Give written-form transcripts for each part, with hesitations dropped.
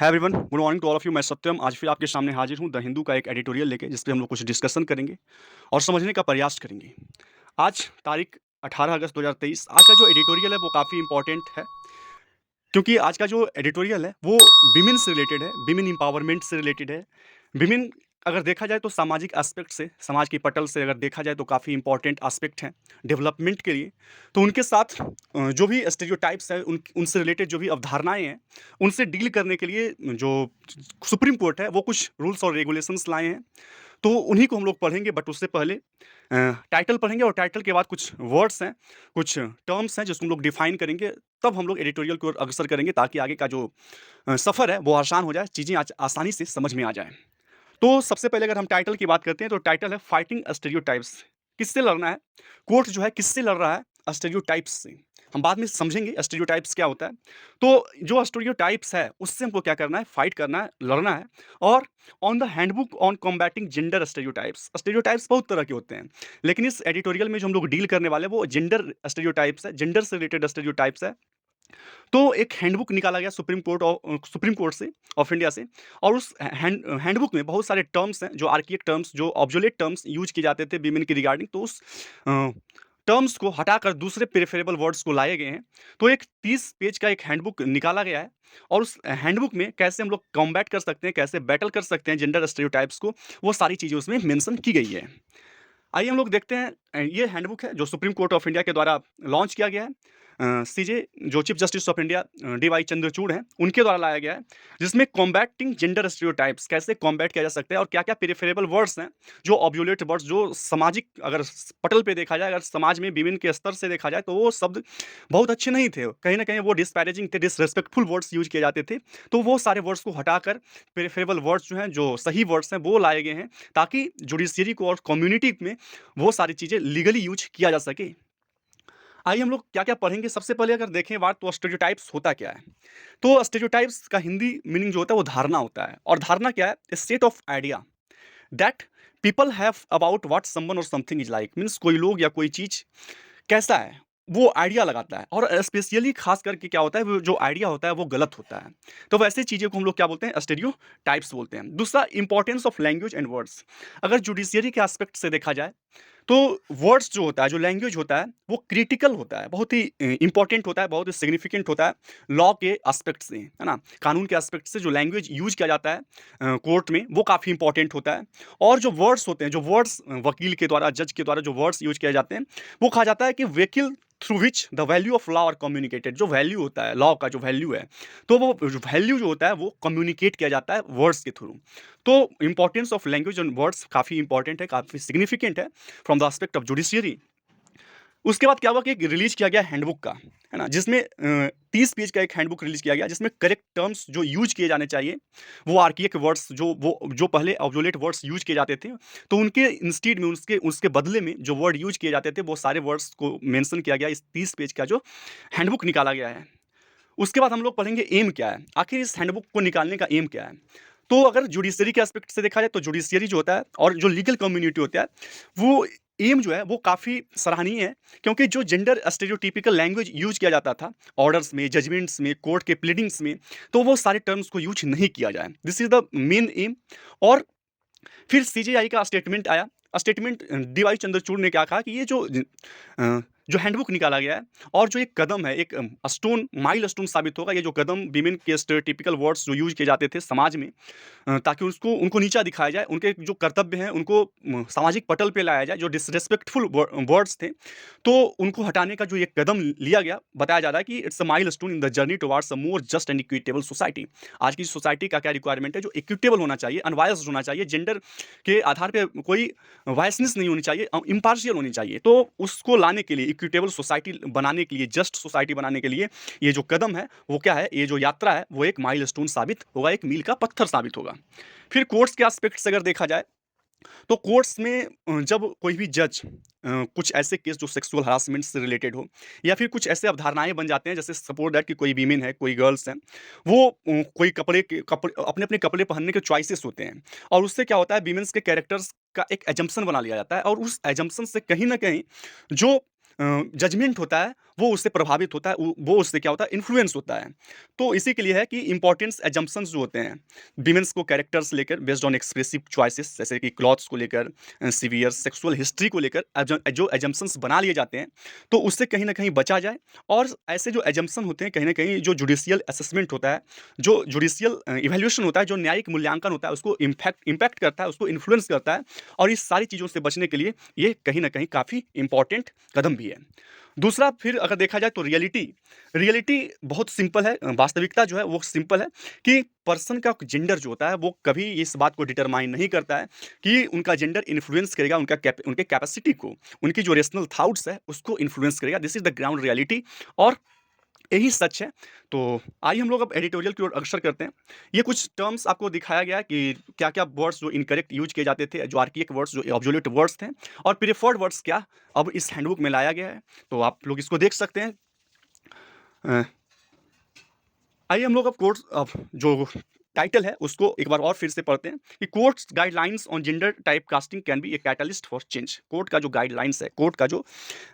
Hi everyone, good morning to all of you. मैं सत्यम आज फिर आपके सामने हाजिर हूँ द हिंदू का एक एडिटोरियल लेके, जिस पे हम लोग कुछ डिस्कशन करेंगे और समझने का प्रयास करेंगे। आज तारीख 18 अगस्त 2023। आज का जो एडिटोरियल है वो काफ़ी इंपॉर्टेंट है, क्योंकि आज का जो एडिटोरियल है वो विमेन से रिलेटेड है, विमेन एम्पावरमेंट से रिलेटेड है। विमेन अगर देखा जाए तो सामाजिक एस्पेक्ट से, समाज की पटल से अगर देखा जाए तो काफ़ी इंपॉर्टेंट एस्पेक्ट हैं डेवलपमेंट के लिए। तो उनके साथ जो भी स्टेरियोटाइप्स हैं, उनसे रिलेटेड जो भी अवधारणाएं हैं, उनसे डील करने के लिए जो सुप्रीम कोर्ट है वो कुछ रूल्स और रेगुलेशंस लाए हैं। तो उन्हीं को हम लोग पढ़ेंगे, बट उससे पहले टाइटल पढ़ेंगे और टाइटल के बाद कुछ वर्ड्स हैं, कुछ टर्म्स हैं जिसको हम लोग डिफाइन करेंगे। तब हम लोग एडिटोरियल की ओर अग्रसर करेंगे, ताकि आगे का जो सफ़र है वो आसान हो जाए, चीज़ें आसानी से समझ में आ जाएँ। तो सबसे पहले अगर हम टाइटल की बात करते हैं तो टाइटल है फाइटिंग स्टीरियोटाइप्स। किससे लड़ना है? कोर्ट जो है किससे लड़ रहा है? स्टीरियोटाइप्स से। हम बाद में समझेंगे स्टीरियोटाइप्स क्या होता है। तो जो स्टीरियोटाइप्स है उससे हमको क्या करना है? फाइट करना है, लड़ना है। और on the handbook on combating gender stereotypes. Stereotypes बहुत तरह के होते हैं, लेकिन इस एडिटोरियल में जो हम लोग डील करने वाले हैं वो जेंडर स्टीरियोटाइप्स है, जेंडर से रिलेटेड स्टीरियोटाइप्स है। तो एक हैंडबुक निकाला गया सुप्रीम कोर्ट से ऑफ इंडिया से। और उस हैंडबुक में बहुत सारे टर्म्स हैं, जो आर्किक टर्म्स, जो ऑब्सोलेट टर्म्स यूज किए जाते थे वीमेन की रिगार्डिंग। तो उस टर्म्स को हटाकर दूसरे प्रेफरेबल वर्ड्स को लाए गए हैं। तो एक 30 पेज का एक हैंडबुक निकाला गया है, और उस हैंडबुक में कैसे हम लोग कॉम्बैट कर सकते हैं, कैसे बैटल कर सकते हैं जेंडर स्टेरियोटाइप्स को, वो सारी चीज़ें उसमें मेंशन की गई है। आइए हम लोग देखते हैं। ये हैंडबुक है जो सुप्रीम कोर्ट ऑफ इंडिया के द्वारा लॉन्च किया गया है। सीजे जो chief justice of India D Y Chandrachud हैं, उनके द्वारा लाया गया है, जिसमें कॉम्बैटिंग जेंडर स्टीरियोटाइप्स कैसे कॉम्बैट किया जा सकता है, और क्या क्या प्रेफरेबल वर्ड्स हैं, जो ऑब्योलेट वर्ड्स, जो सामाजिक अगर पटल पे देखा जाए, अगर समाज में विमेन के स्तर से देखा जाए तो वो शब्द बहुत अच्छे नहीं थे, कहीं ना कहीं वो डिस्पैरेजिंग थे, डिसरेस्पेक्टफुल वर्ड्स यूज किए जाते थे। तो वो सारे वर्ड्स को हटाकर प्रेफरेबल वर्ड्स जो हैं, जो सही वर्ड्स हैं, वो लाए गए हैं, ताकि जुडिशियरी को और कम्युनिटी में वो सारी चीज़ें लीगली यूज किया जा सके। आइए हम लोग क्या-क्या पढ़ेंगे। सबसे पहले अगर देखें बात, तो स्टीरियोटाइप्स होता क्या है? तो स्टीरियोटाइप्स का हिंदी मीनिंग जो होता है वो धारणा होता है, और धारणा क्या है? A set of idea that people have about what someone or something is like. Means कोई लोग या कोई चीज़ कैसा है, वो आइडिया लगाता है, और स्पेशली खास करके क्या होता है, वो जो आइडिया होता है वो गलत होता है। तो वैसे चीज़ें को हम लोग क्या बोलते हैं? स्टीरियोटाइप्स बोलते हैं। दूसरा, importance of language and words. अगर जुडिशियरी के एस्पेक्ट से देखा जाए तो वर्ड्स जो होता है, जो लैंग्वेज होता है, वो क्रिटिकल होता है, बहुत ही इंपॉर्टेंट होता है, बहुत ही सिग्निफिकेंट होता है लॉ के एस्पेक्ट से, है ना? कानून के एस्पेक्ट से जो लैंग्वेज यूज़ किया जाता है कोर्ट में, वो काफ़ी इंपॉर्टेंट होता है। और जो वर्ड्स होते हैं, जो वर्ड्स वकील के द्वारा, जज के द्वारा जो वर्ड्स यूज़ किए जाते हैं, वो कहा जाता है कि vehicle through which the value of law are communicated. जो वैल्यू होता है, लॉ का जो वैल्यू है, तो वो वैल्यू जो होता है वो कम्युनिकेट किया जाता है वर्ड्स के थ्रू। तो importance of language and words काफ़ी इंपॉर्टेंट है, काफ़ी सिग्निफिकेंट है from the aspect of judiciary. उसके बाद क्या हुआ कि एक रिलीज किया गया हैंडबुक का, है ना? जिसमें 30 पेज का एक हैंडबुक रिलीज किया गया, जिसमें करेक्ट टर्म्स जो यूज किए जाने चाहिए, वो आर्किक वर्ड्स, जो पहले ऑब्सोलेट वर्ड्स यूज किए जाते थे, तो उनके इंस्टीड में, उसके उसके बदले में जो वर्ड यूज किए जाते थे, वो सारे वर्ड्स को मेंशन किया गया इस 30 पेज का जो हैंडबुक निकाला गया है। उसके बाद हम लोग पढ़ेंगे एम क्या है, आखिर इस हैंडबुक को निकालने का एम क्या है। तो अगर जुडिशरी के एस्पेक्ट से देखा जाए तो जुडिशरी जो होता है और जो लीगल कम्युनिटी होता है, वो एम जो है वो काफ़ी सराहनीय है, क्योंकि जो जेंडर स्टेरियोटिपिकल लैंग्वेज यूज किया जाता था ऑर्डर्स में, जजमेंट्स में, कोर्ट के प्लीडिंग्स में, तो वो सारे टर्म्स को यूज नहीं किया जाए। This is the main M. और फिर सीजेआई का स्टेटमेंट आया। स्टेटमेंट डीवाई चंद्रचूड़ ने क्या कहा कि ये जो हैंडबुक निकाला गया है, और जो एक कदम है, एक स्टोन, माइल स्टोन साबित होगा, ये जो कदम विमेन के स्टेरियोटिपिकल वर्ड्स जो यूज किए जाते थे समाज में, ताकि उसको उनको नीचा दिखाया जाए, उनके जो कर्तव्य हैं उनको सामाजिक पटल पे लाया जाए, जो डिसरेस्पेक्टफुल वर्ड्स थे, तो उनको हटाने का जो ये कदम लिया गया, बताया जा रहा है कि it's a milestone in the journey towards a more just and equitable society. आज की सोसाइटी का क्या रिक्वायरमेंट है? जो इक्विटेबल होना चाहिए, अनवायस्ड होना चाहिए, जेंडर के आधार पे कोई वायसनेस नहीं होनी चाहिए, इम्पार्शियल होनी चाहिए। तो उसको लाने के लिए, इक्विटेबल सोसाइटी बनाने के लिए, जस्ट सोसाइटी बनाने के लिए, ये जो कदम है वो क्या है? ये जो यात्रा है वो एक माइलस्टोन साबित होगा, एक मील का पत्थर साबित होगा। फिर कोर्ट्स के एस्पेक्ट से अगर देखा जाए, तो कोर्ट्स में जब कोई भी जज कुछ ऐसे केस जो सेक्सुअल हरासमेंट से रिलेटेड हो, या फिर कुछ ऐसे अवधारणाएं बन जाते हैं, जैसे सपोज दैट कि कोई वीमेन है, कोई गर्ल्स हैं, वो कोई कपड़े अपने अपने कपड़े पहनने के चॉइसेस होते हैं, और उससे क्या होता है, वीमेंस के कैरेक्टर्स का एक एजम्पशन बना लिया जाता है, और उस एजम्पशन से कहीं ना कहीं जो जजमेंट होता है वो उससे प्रभावित होता है, वो उससे क्या होता है, इन्फ्लुएंस होता है। तो इसी के लिए है कि इंपॉर्टेंस एजम्पशंस जो होते हैं विमेंस को कैरेक्टर्स लेकर बेस्ड ऑन एक्सप्रेसिव चॉइसेस, जैसे कि क्लॉथ्स को लेकर, सीवियर सेक्सुअल हिस्ट्री को लेकर जो एजम्पशंस बना लिए जाते हैं, तो उससे कहीं ना कहीं बचा जाए। और ऐसे जो एजम्पशन होते हैं कहीं ना कहीं जो जुडिशियल असेसमेंट होता है, जो जुडिशियल इवेल्यूशन होता है, जो न्यायिक मूल्यांकन होता है, उसको इम्पैक्ट करता है, उसको इन्फ्लुएंस करता है। और इस सारी चीज़ों से बचने के लिए ये कहीं ना कहीं काफ़ी इंपॉर्टेंट कदम भी है। दूसरा, फिर अगर देखा जाए तो रियलिटी रियलिटी बहुत सिंपल है, वास्तविकता जो है वो सिंपल है कि पर्सन का जेंडर जो होता है वो कभी इस बात को डिटरमाइन नहीं करता है कि उनका जेंडर इन्फ्लुएंस करेगा उनके कैपेसिटी को, उनकी जो रेशनल थाउट्स है उसको इन्फ्लुएंस करेगा। This is the ground reality, और यही सच है। तो आइए हम लोग अब एडिटोरियल की ओर अग्रसर करते हैं। ये कुछ टर्म्स आपको दिखाया गया है कि क्या-क्या वर्ड्स जो इनकरेक्ट यूज़ किए जाते थे, जो आर्काइक वर्ड्स, जो ऑब्सोल्यूट वर्ड्स थे, और प्रिफर्ड वर्ड्स क्या अब इस हैंडबुक में लाया गया है। तो आप लोग इसको देख सकते हैं। अ, आइए हम लोग अब कोर्स अब जो टाइटल है उसको एक बार और फिर से पढ़ते हैं कि courts guidelines on gender type casting can be a catalyst for change. Court का जो गाइडलाइंस है, कोर्ट का जो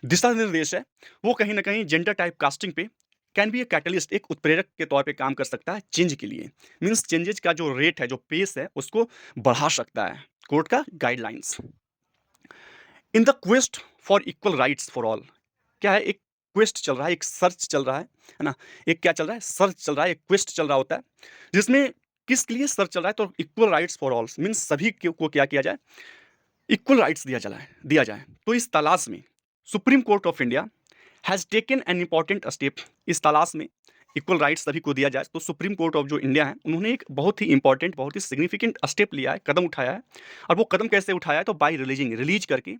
दिशा निर्देश है, वो कहीं ना कहीं जेंडर टाइप कास्टिंग पे कैन बी ए कैटलिस्ट, एक उत्प्रेरक के तौर पे काम कर सकता है चेंज के लिए। मीन्स चेंजेज का जो रेट है, जो पेस है, उसको बढ़ा सकता है कोर्ट का guidelines. In the quest for equal rights for all, क्या है, एक क्वेस्ट चल रहा है, एक सर्च चल रहा है ना। एक क्या चल रहा है, सर्च चल रहा है, एक क्वेस्ट चल रहा होता है, जिसमें किसके लिए सर्च चल रहा है, तो equal rights for all means सभी को क्या किया जाए, इक्वल राइट्स दिया जाए। तो इस तलाश में supreme court of India has taken an important step. इस तलाश में इक्वल राइट्स सभी को दिया जाए, तो सुप्रीम कोर्ट ऑफ जो इंडिया है उन्होंने एक बहुत ही इंपॉर्टेंट, बहुत ही सिग्निफिकेंट स्टेप लिया है, कदम उठाया है। और वो कदम कैसे उठाया है, तो बाय रिलीज करके,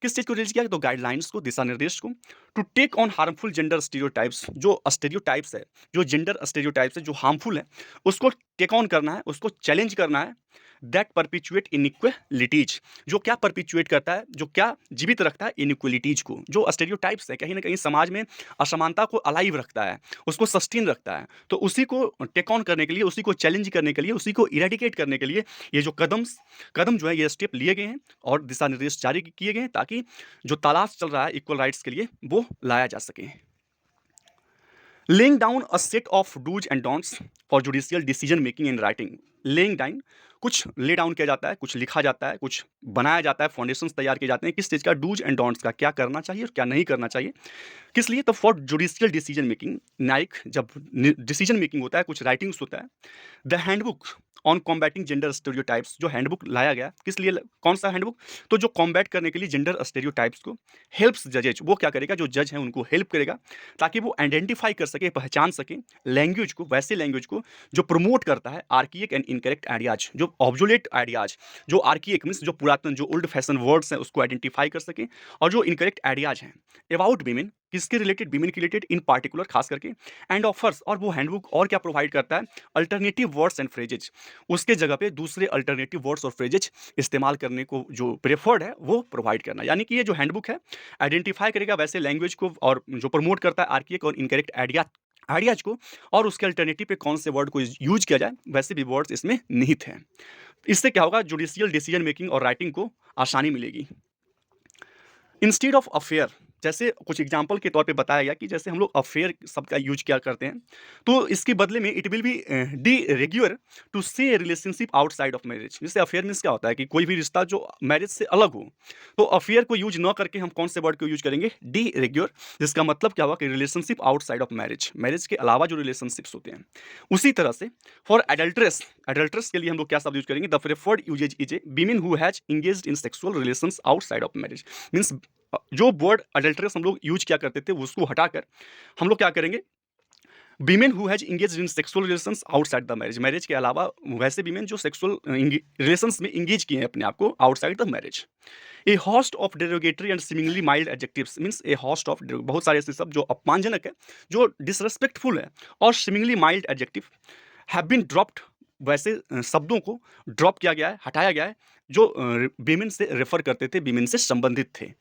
किस चीज़ को रिलीज किया, तो गाइडलाइंस को, दिशा निर्देश को, to take on harmful gender stereotypes. जो स्टीरियोटाइप्स है, जो जेंडर स्टीरियोटाइप्स है, जो हार्मफुल है, उसको टेक ऑन करना है, उसको चैलेंज करना है। दैट परपिचुएट इनइक्वलिटीज, जो क्या परपिचुएट करता है, जो क्या जीवित रखता है इनइक्वलिटीज को, जो स्टेरियोटाइप्स है कहीं ना कहीं समाज में असमानता को अलाइव रखता है, उसको सस्टेन रखता है। तो उसी को टेक ऑन करने के लिए, उसी को चैलेंज करने के लिए, उसी को इरेडिकेट करने के लिए ये जो कदम जो है, ये स्टेप लिए गए हैं और दिशा निर्देश जारी किए गए हैं, ताकि जो तलाश चल रहा है इक्वल राइट्स के लिए वो लाया जा सके। Laying down a set of dos and don'ts for judicial decision making in writing. Laying down, कुछ ले डाउन किया जाता है, कुछ लिखा जाता है, कुछ बनाया जाता है, फाउंडेशंस तैयार किए जाते हैं किस चीज़ का, डूज एंड डोंट्स का, क्या करना चाहिए और क्या नहीं करना चाहिए। किस लिए, तो फॉर जुडिशियल डिसीजन मेकिंग, न्यायिक जब डिसीजन मेकिंग होता है, कुछ राइटिंग्स होता है। The handbook on combating gender stereotypes, जो हैंडबुक लाया गया किस लिए, कौन सा हैंडबुक, तो जो कॉम्बैट करने के लिए जेंडर स्टेरियोटाइप्स को, हेल्प्स जजेज, वो क्या करेगा, जो जज हैं उनको हेल्प करेगा, ताकि वो आइडेंटिफाई कर सके, पहचान सके लैंग्वेज को, वैसे लैंग्वेज को जो प्रमोट करता है आर्किक एंड इनकरेक्ट आइडियाज, जो ऑब्सोलेट आइडियाज, जो आर्किक मीन्स जो पुरातन, जो ओल्ड फैशन वर्ड्स हैं उसको आइडेंटिफाई कर सके, और जो इनकरेक्ट आइडियाज हैं अबाउट वीमेन, किसके रिलेटेड, वीमेन के रिलेटेड इन पार्टिकुलर खास करके, एंड ऑफर्स, और वो हैंडबुक और क्या प्रोवाइड करता है, अल्टरनेटिव वर्ड्स एंड फ्रेजेज, उसके जगह पे दूसरे अल्टरनेटिव वर्ड्स और फ्रेजेज इस्तेमाल करने को जो प्रेफर्ड है वो प्रोवाइड करना। यानी कि ये जो हैंडबुक है आइडेंटिफाई करेगा वैसे लैंग्वेज को, और जो प्रमोट करता है आर्किक और इनकरेक्ट आइडियाज को, और उसके अल्टरनेटिव पे कौन से वर्ड को यूज किया जाए, वैसे भी वर्ड्स इसमें निहित हैं। इससे क्या होगा, जुडिशियल डिसीजन मेकिंग और राइटिंग को आसानी मिलेगी। इंस्टीड ऑफ अफेयर, जैसे कुछ एग्जाम्पल के तौर पे बताया गया कि जैसे हम लोग अफेयर शब्द का यूज क्या करते हैं, तो इसके बदले में it will be the regular to say relationship outside of marriage. जैसे अफेयर मीन्स क्या होता है कि कोई भी रिश्ता जो मैरिज से अलग हो, तो अफेयर को यूज न करके हम कौन से वर्ड को यूज करेंगे, डी रेग्युलर, जिसका मतलब क्या हुआ कि relationship outside of marriage, marriage के अलावा जो रिलेशनशिप्स होते हैं। उसी तरह से फॉर एडल्ट्रेस, एडल्ट्रेस के लिए हम लोग क्या शब्द यूज करेंगे, the preferred usage is a women who has engaged in sexual relations outside of marriage. Means जो वर्ड अडल्ट्रेस हम लोग यूज किया करते थे उसको हटाकर हम लोग क्या करेंगे, women who has engage in sexual relations outside the marriage, marriage के अलावा वैसे वीमेन जो सेक्सुअल रिलेशंस में इंगेज किए हैं अपने आप को outside the marriage. A host of derogatory and similarly mild adjectives, means A host of, बहुत सारे ऐसे शब्द जो अपमानजनक है, जो डिसरेस्पेक्टफुल है, और similarly mild adjective have been dropped, वैसे शब्दों को ड्रॉप किया गया है, हटाया गया है, जो वीमेन से रेफर करते थे, वीमेन से संबंधित थे।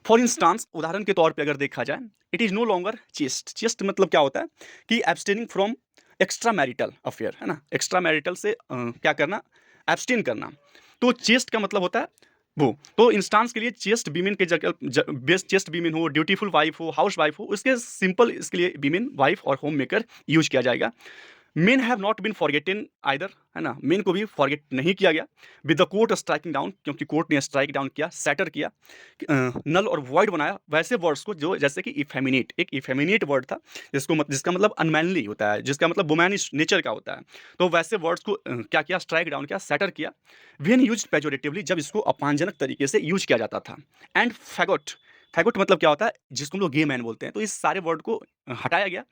फॉर इंस्टांस, उदाहरण के तौर पे अगर देखा जाए, it is no longer chaste. Chaste मतलब क्या होता है कि abstaining from extra marital affair, है ना, एक्स्ट्रा मैरिटल से क्या करना, एब्सटेन करना। तो चेस्ट का मतलब होता है वो तो इंस्टांस के लिए चेस्ट वीमेन के जगह बेस्ट चेस्ट वीमेन हो, ड्यूटीफुल वाइफ हो, हाउस वाइफ हो, उसके सिंपल इसके लिए वीमेन वाइफ और होम मेकर यूज किया जाएगा। Men have not been forgotten either, है ना, मेन को भी फॉरगेट नहीं किया गया with the court striking down, क्योंकि कोर्ट ने स्ट्राइक डाउन किया, सैटर किया, नल और वॉइड बनाया वैसे वर्ड्स को जो जैसे कि इफेमिनेट, एक इफेमिनेट वर्ड था जिसका मतलब अनमैनली होता है, जिसका मतलब वुमैनिश नेचर का होता है। तो वैसे वर्ड्स को क्या किया, स्ट्राइक डाउन किया, सैटर किया, वेन यूज पेजोरेटिवली, जब इसको अपमानजनक तरीके से यूज किया जाता था। एंड फैगोट, फैगोट मतलब क्या होता है, जिसको हम लोग गे मैन बोलते हैं। तो इस सारे वर्ड को हटाया गया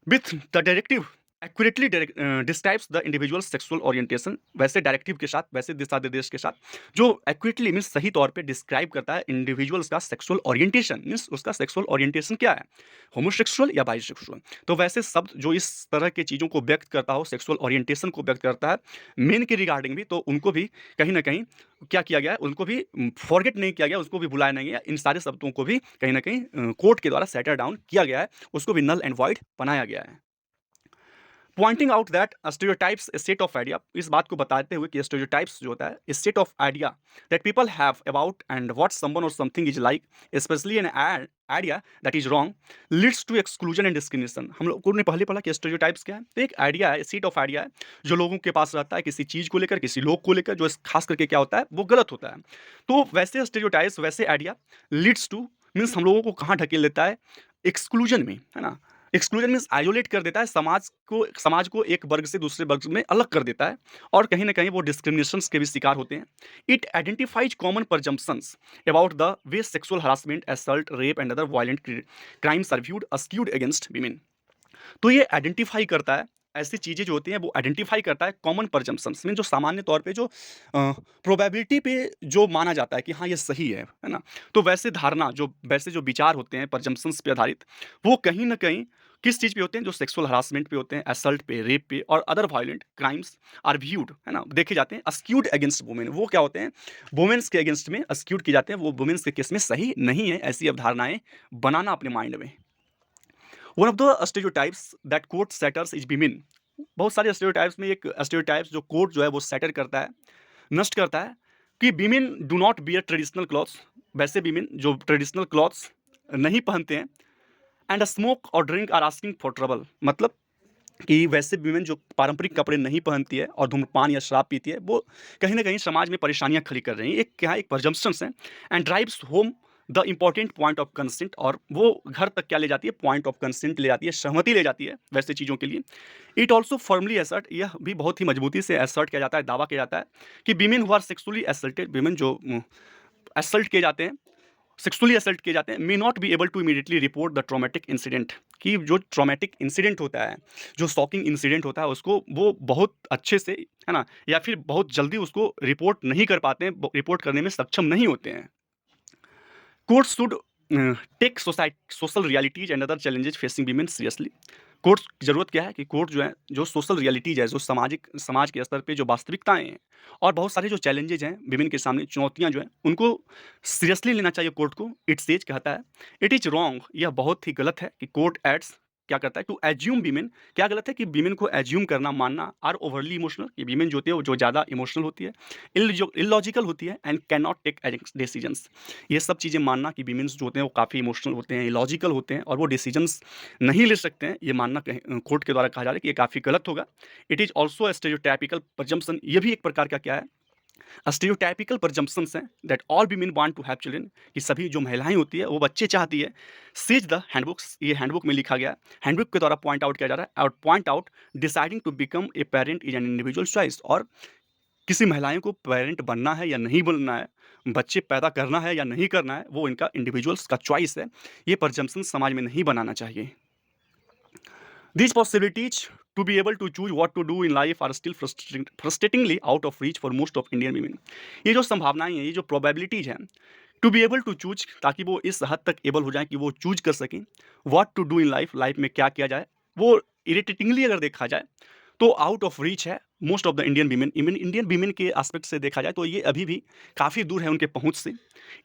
with the directive accurately describes the individual sexual orientation, वैसे डायरेक्टिव के साथ, वैसे दिशा निर्देश के साथ, जो एक्यूरेटली मीन्स सही तौर पे डिस्क्राइब करता है इंडिविजुअल्स का सेक्सुअल ओरिएंटेशन, मीन्स उसका सेक्सुअल ओरिएंटेशन क्या है, होमोसेक्सुअल या बाइसेक्सुअल। तो वैसे शब्द जो इस तरह की चीज़ों को व्यक्त करता हो, सेक्सुअल ओरिएंटेशन को व्यक्त करता है मेन के रिगार्डिंग भी, तो उनको भी कहीं ना कहीं क्या किया गया है, उनको भी फॉरगेट नहीं किया गया, उसको भी भुलाया नहीं गया, इन सारे शब्दों को भी कहीं ना कहीं कोर्ट के द्वारा सेटर डाउन किया गया है, उसको भी नल एंड वॉइड बनाया गया है। Pointing out that stereotypes A set of idea, इस बात को बताते हुए कि स्टेरियोटाइप्स जो होता है a set of idea that people have about and what someone or something is like, specially an idea that is wrong, leads to exclusion and discrimination. हम लोगों ने पहले पढ़ा कि स्टेरियोटाइप्स क्या है, तो एक आइडिया है, सेट ऑफ आइडिया है जो लोगों के पास रहता है किसी चीज़ को लेकर, किसी लोग को लेकर, जो खास करके क्या होता है वो गलत होता है। तो वैसे स्टेरियोटाइप्स, वैसे आइडिया लीड्स टू मीन्स हम लोगों को कहाँ ढकेल देता है, एक्सक्लूजन में, है ना। एक्सक्लूजन मीन्स आइसोलेट कर देता है, समाज को एक वर्ग से दूसरे वर्ग में अलग कर देता है, और कहीं ना कहीं वो डिस्क्रिमिनेशंस के भी शिकार होते हैं। It identifies common presumptions about the way sexual harassment, assault, rape and other violent crimes are viewed as skewed against women. तो ये आइडेंटिफाई करता है, ऐसी चीज़ें जो होती हैं वो आइडेंटिफाई करता है कॉमन परजम्पशंस मीन जो सामान्य तौर पे जो प्रोबेबिलिटी पे जो माना जाता है कि हाँ ये सही है ना। तो वैसे धारणा जो वैसे जो विचार होते हैं परजम्पशंस पे आधारित, वो कहीं ना कहीं किस चीज़ पे होते हैं, जो सेक्सुअल हरासमेंट पे होते हैं, असल्ट पे, रेप पे और other violent crimes are viewed, है ना, देखे जाते हैं अस्क्यूड अगेंस्ट वुमेन। वो क्या होते हैं, वुमेन्स के अगेंस्ट में अस्क्यूड किए जाते हैं, वो वुमेन्स के केस में सही नहीं है, ऐसी अवधारणाएं बनाना अपने माइंड में। One of the stereotypes that court shatters is women, बहुत सारे स्टेरियोटाइप्स में एक स्टेरियोटाइप्स जो कोर्ट जो है वो सेटर करता है, नष्ट करता है, कि women do not wear traditional clothes, वैसे विमेन जो ट्रेडिशनल क्लॉथ्स नहीं पहनते हैं, एंड स्मोक और drink are asking for trouble, मतलब कि वैसे विमेन जो पारंपरिक कपड़े नहीं पहनती है और धूम्रपान या शराब पीती है, वो कहीं ना कहीं समाज में परेशानियां खड़ी कर रही हैं, एक क्या है, एक परजम्पशंस है। And drives home the important point of consent, और वो घर तक क्या ले जाती है, पॉइंट ऑफ कंसेंट ले जाती है, सहमति ले जाती है वैसे चीज़ों के लिए। इट ऑल्सो फर्मली असर्ट, यह भी बहुत ही मजबूती से असर्ट किया जाता है, दावा किया जाता है कि women who are sexually assaulted, women जो असल्ट किए जाते हैं, सेक्सुअली असल्ट किए जाते हैं, may not be able to immediately report the traumatic incident, कि जो ट्रॉमेटिक इंसिडेंट होता है, जो शॉकिंग इंसिडेंट होता है, उसको वो बहुत अच्छे से, है ना, या फिर बहुत जल्दी उसको रिपोर्ट नहीं कर पाते हैं, रिपोर्ट करने में सक्षम नहीं होते हैं। Court should take social realities and other challenges facing women seriously. Court की जरूरत क्या है कि कोर्ट जो है, जो सोशल रियलिटीज है, जो समाज के स्तर पे जो वास्तविकताएं हैं और बहुत सारे जो चैलेंजेज हैं विमेन के सामने, चुनौतियां जो हैं, उनको सीरियसली लेना चाहिए कोर्ट को। इट सेज कहता है, इट इज रॉन्ग, यह बहुत ही गलत है कि कोर्ट एड्स क्या करता है, टू एज्यूम वीमेन, क्या गलत है कि वीमेन को एज्यूम करना, मानना, आर ओवरली इमोशनल, कि वीमेन जो होती है वो जो ज़्यादा इमोशनल होती है, इलॉजिकल होती है, and can not take decisions. ये सब चीज़ें मानना कि वीमेन्स जो होते हैं वो काफ़ी इमोशनल होते हैं, इलॉजिकल होते हैं और वो डिसीजंस नहीं ले सकते हैं, ये मानना कोर्ट के द्वारा कहा जा रहा है कि ये काफ़ी गलत होगा। इट इज़ ऑल्सो स्टेरियोटाइपिकल प्रजम्पशन, ये भी एक प्रकार का क्या है, स्टीरियोटाइपिकल परजम्पशंस हैं that all women want to have children, कि सभी जो महिलाएं होती है वो बच्चे चाहती है। सीज द हैंडबुक्स, ये हैंडबुक में लिखा गया है, हैंडबुक के द्वारा पॉइंट आउट किया जा रहा है, और point out deciding to become a parent is an individual choice, और किसी महिलाएं को पेरेंट बनना है या नहीं बनना है, बच्चे पैदा करना है या नहीं करना है, वो इनका इंडिविजुअल्स का चॉइस है। ये परजम्पशन समाज में नहीं बनाना चाहिए। These possibilities to be able to choose what to do in life are still frustratingly out of reach for most of Indian women. ये जो संभावनाएं हैं, ये जो प्रोबेबिलिटीज हैं, to be able to choose, ताकि वो इस हद तक एबल हो जाए कि वो चूज कर सकें what to do in life, life में क्या किया जाए, वो इरिटेटिंगली अगर देखा जाए तो आउट ऑफ रीच है most of the Indian women. Indian women के एस्पेक्ट से देखा जाए तो ये अभी भी काफ़ी दूर है उनके पहुंच से।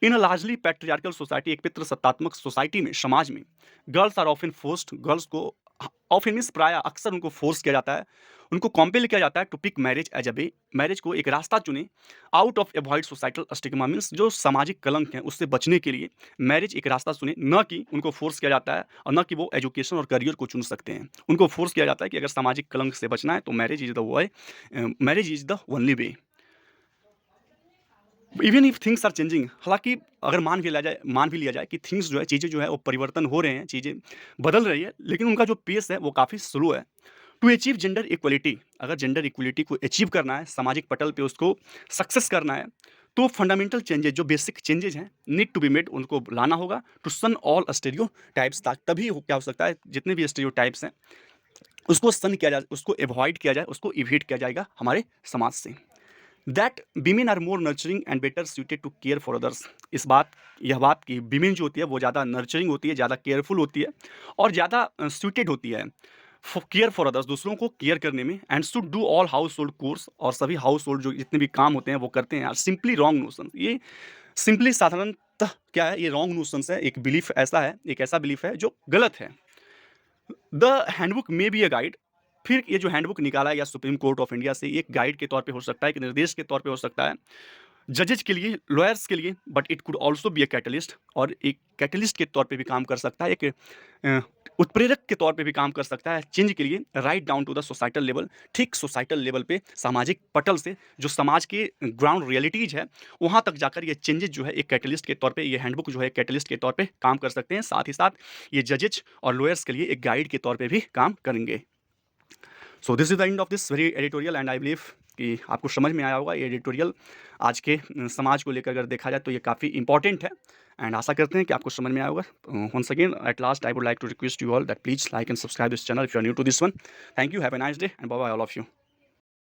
In a largely patriarchal society, एक पितृसत्तात्मक सोसाइटी में, समाज में, girls are often forced, girls को ऑफन मीन्स प्राय अक्सर उनको फोर्स किया जाता है, उनको कॉम्पेल किया जाता है to pick marriage as a way, marriage को एक रास्ता चुने out of avoid societal stigma, means जो सामाजिक कलंक है उससे बचने के लिए मैरिज एक रास्ता चुने, न कि उनको फोर्स किया जाता है और न कि वो एजुकेशन और करियर को चुन सकते हैं। उनको फोर्स किया जाता है कि अगर सामाजिक कलंक से बचना है तो marriage is the way, marriage is the only way. Even if things are changing, हालांकि अगर मान भी लिया जाए कि थिंग्स जो है, चीज़ें जो है वो परिवर्तन हो रहे हैं, चीज़ें बदल रही है, लेकिन उनका जो पेस है वो काफ़ी स्लो है। टू अचीव जेंडर इक्वलिटी, अगर जेंडर इक्वलिटी को अचीव करना है, सामाजिक पटल पे उसको सक्सेस करना है, तो फंडामेंटल चेंजेस, जो बेसिक चेंजेस हैं, नीड टू बी मेड, उनको लाना होगा to shun all stereotypes. तभी क्या हो सकता है, जितने भी स्टेरियो टाइप्स हैं उसको सन किया जाए, उसको एवॉइड किया जाए, उसको इविट किया जाएगा हमारे समाज से। That women are more nurturing and better suited to care for others, यह बात कि वीमेन जो होती है वो ज़्यादा नर्चरिंग होती है, ज़्यादा केयरफुल होती है और ज़्यादा suited होती है केयर फॉर अदर्स, दूसरों को केयर करने में, and should do all house hold course, और सभी हाउस होल्ड जो जितने भी काम होते हैं वो करते हैं। सिंपली रॉन्ग नोशन, ये सिंपली साधारणतः क्या है, ये रॉन्ग नोशंस है, एक बिलीफ ऐसा है, एक ऐसा बिलीफ है जो गलत है। द हैंडबुक में बी अ गाइड, फिर ये जो हैंडबुक निकाला गया सुप्रीम कोर्ट ऑफ इंडिया से, एक गाइड के तौर पे हो सकता है, एक निर्देश के तौर पे हो सकता है जजेज के लिए, लॉयर्स के लिए, but it could also be a catalyst, और एक कैटलिस्ट के तौर पे भी काम कर सकता है, एक उत्प्रेरक के तौर पे भी काम कर सकता है चेंज के लिए, right down to the societal level, ठीक सोसाइटल लेवल पे, सामाजिक पटल से जो समाज के ग्राउंड रियलिटीज है वहाँ तक जाकर ये चेंजेस जो है एक कैटलिस्ट के तौर पे, ये हैंडबुक जो है कैटलिस्ट के तौर पे काम कर सकते हैं। साथ ही साथ ये जजेज और लॉयर्स के लिए एक गाइड के तौर पे भी काम करेंगे। So this is the end of this very editorial, and I believe कि आपको समझ में आया होगा ये एडिटोरियल आज के समाज को लेकर अगर देखा जाए तो ये काफ़ी इंपॉर्टेंट है, एंड आशा करते हैं कि आपको समझ में आया होगा। Once again at last I would like to request you all that please like and subscribe this channel if you are new to this one. Thank you, have a nice day and bye bye all of you.